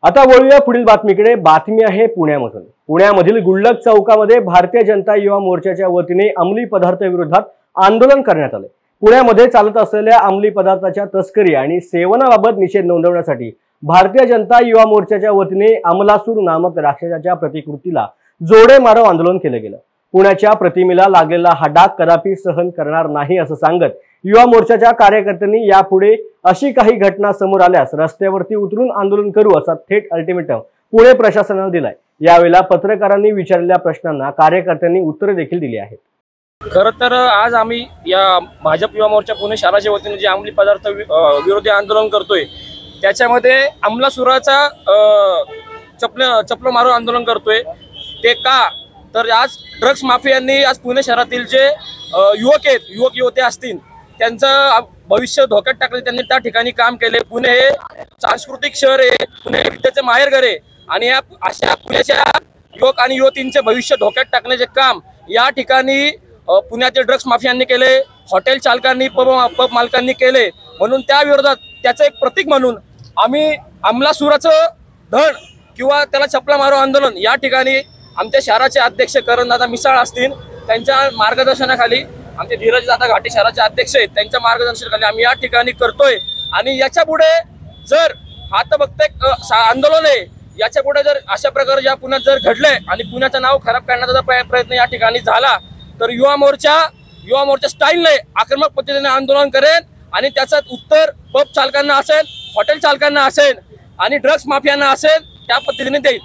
आता वळूया पुढील बातमीकडे। बातमी आहे पुण्यामधून। पुण्यामधील गुल्लक चौकामध्ये भारतीय जनता युवा मोर्चाच्या वतीने अंमली पदार्थ विरोधात आंदोलन करण्यात आले। पुण्यामध्ये चालत असलेल्या अंमली पदार्थाच्या तस्करी आणि सेवनाबाबत निषेध नोंदवण्यासाठी भारतीय जनता युवा मोर्चाच्या वतीने अमलासूर नामक राक्षसाच्या प्रतिकृतीला जोडे मारो आंदोलन केले गेले। पुण्याच्या प्रतिमेला लागलेला हा डाग कदापि सहन करणार नाही असं सांगत युवा मोर्चाच्या कार्यकर्त्यांनी यापुढे अशी काही घटना समोर आल्यास रस्त्यावरती उतरून आंदोलन करू असा थेट अल्टिमेटम पुणे प्रशासनाने दिलाय। यावेळेला पत्रकारांनी विचारलेल्या प्रश्नांना कार्यकर्त्यांनी उत्तरे देखील दिली आहेत। खरं तर आज आम्ही या भाजप युवा मोर्चा पुणे शहराच्या वतीने जे अंमली पदार्थ विरोधी आंदोलन करतोय त्याच्यामध्ये अमलासुराचा चपल मारून आंदोलन करतोय। ते का तर आज ड्रग्स माफियांनी आज पुणे शहरातील जे युवक युवती असतील त्यांचं भविष्य धोक्यात टाकले। त्यांनी त्या ठिकाणी काम केले। पुणे हे सांस्कृतिक शहर आहे, पुणे विद्येचे माहेरघर आहे आणि या अशा पुण्याच्या युवक आणि युवतींचे भविष्य धोक्यात टाकण्याचे काम या ठिकाणी पुण्यातील ड्रग्स माफियांनी केले, हॉटेल चालकांनी पब मालकांनी केले। म्हणून त्या विरोधात त्याचं एक प्रतीक म्हणून आम्ही अमलासुराचं धड किंवा त्याला चपला मारो आंदोलन या ठिकाणी आमच्या शहराचे अध्यक्ष करणदादा मिसाळ असतील त्यांच्या मार्गदर्शनाखाली, आमचे धीरजदादा घाटे शहराचे अध्यक्ष आहेत त्यांच्या मार्गदर्शनाखाली आम्ही या ठिकाणी करतोय। आणि याच्या पुढे जर हा तर फक्त एक आंदोलन आहे, याच्या पुढे जर अशा प्रकारे या पुण्यात जर घडलंय आणि पुण्याचं नाव खराब करण्याचा जर प्रयत्न या ठिकाणी झाला तर युवा मोर्चा स्टाईलने आक्रमक पद्धतीने आंदोलन करेल आणि त्याचं उत्तर पब चालकांना असेल, हॉटेल चालकांना असेल आणि ड्रग्स माफियांना असेल त्या पद्धतीने देईल।